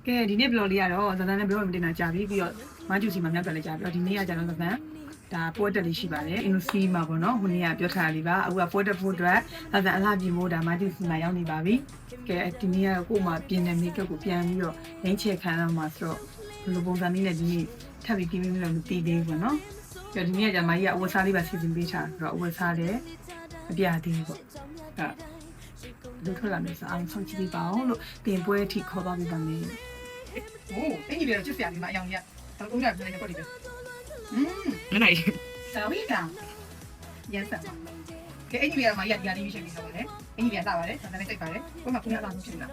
ကဲဒီနေ့ blog လေးကတော့ဇာတ်လမ်းနဲ့ blog မတင်တာကြာပြီပြီးတော့မကျူစီမှာမြောက်တယ်လည်းကြာပြီတော့ဒီနေ့ကကျတော့ဇာတ်လမ်းဒါပွဲတက်လေးရှိပါတယ်အင်ဒိုစီမှာပေါ့နော်ဟိုနေ့ကပြောထားတာလေးပါအခုကပွဲတက်ဖို့အတွက်ဇာတ်လမ်းအလှပြင်ဖို့ဒါမကျူစီမှာရောက်နေပါပြီကဲဒီနေ့ကကို့မှာပြင်တဲ့ makeup ကိုပြန်ပြီးတော့ရင်းချခံရမှာဆိုတော့ဘယ်လိုပုံစံမျိုးနဲ့ဒီနေ့ထပ်ပြီးပြင်ပြီးတော့မသိသေးဘူးပေါ့နော်ကဲဒီနေ့ကမကြီးကအဝတ်စားလေးပါစီစဉ်ပေးထားဆိုတော့အဝတ်စားတယ်အပြာသေးပေါ့အဲတို့ထွက်လာမယ်ဆိုအောင်ဆောင်ကြည့်ပါအောင်လို့ပြင်ပွဲအထိခေါ်သွားပြီးပါမယ် โอ้ไอ้นี่เดี๋ยวจะเสียดีมาอย่างเงี้ยตอนอุ้มแบบอะไรเนี่ยก็ดีเลยไม่ไหนสวีกันยันสัมแกไอ้นี่เดี๋ยวมาอย่างนี้ใช่ไหมครับเนี่ยไอ้นี่เดี๋ยวตาอะไรตอนนั้นใส่ไปเลยก็มาคุยกันตามชื่อนะ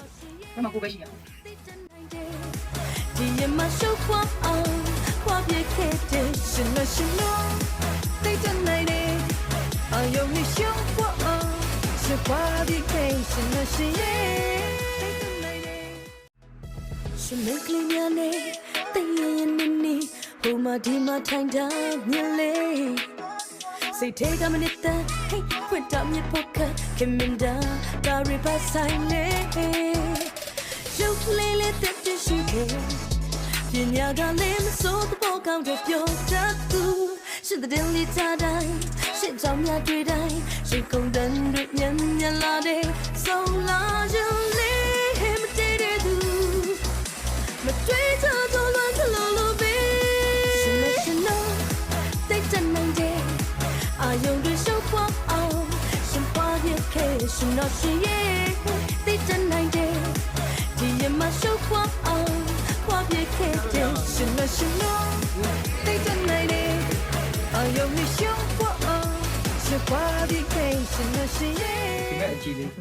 ก็มาคุยไปสิอ่ะဒီရမရှုပ်ခွာအောင်ခွာပြခဲ့တဲ့ရှင်လို့ရှင်လို့သိတဲ့နိုင်နေအယုံနဲ့ရှုပ်ခွာအောင်ရှုပ်ခွာပြခဲ့ရှင်လို့ရှင်ရဲ့ရှင်မကလေးများနဲ့တည်ရင်နေဟိုမှာဒီမှာထိုင်တာမြင်လေစိတ်ထဲကမနေတဲ့ဟိတ်ဖွင့်တာမြစ်ဖို့ခက်ခင်မင်တာဒါရီပါဆိုင်လေရုပ်လေးလေးတက်တရှိခဲ့ပညာကလည်းမစိုးတဲ့ပေါ်ကောင်းတဲ့ပြောတတ်သူရှင်တဲ့လေးသားတိုင်းရှင်ကြောင့်များတွေ့တိုင်းရှင်ကုန်တဲ့တွေညံ့ညံ့လာတဲ့ဆုံးလာရုံလေးမတည်တဲ့သူမတွေ့ချတော့လွမ်းသလိုလိုပဲရှင်မရှင်တော့တိတ်တနိုင်တဲ့အာယုံတွေရှုပ်ပွားအောင်ရှင်ပွားရခဲ့ရှင်တော့ရှင်ရဲ့တိတ်တနိုင်တဲ့ဒီရမရှုပ်ပွားအောင်ပွားပြခဲ့တဲ့ရှင်တော့ရှင်တော့တိတ်တနိုင်တဲ့အာယုံတွေရှုပ်ပွားအောင်ရှင်ပွားပြခဲ့ရှင်တော့ရှင်ရဲ့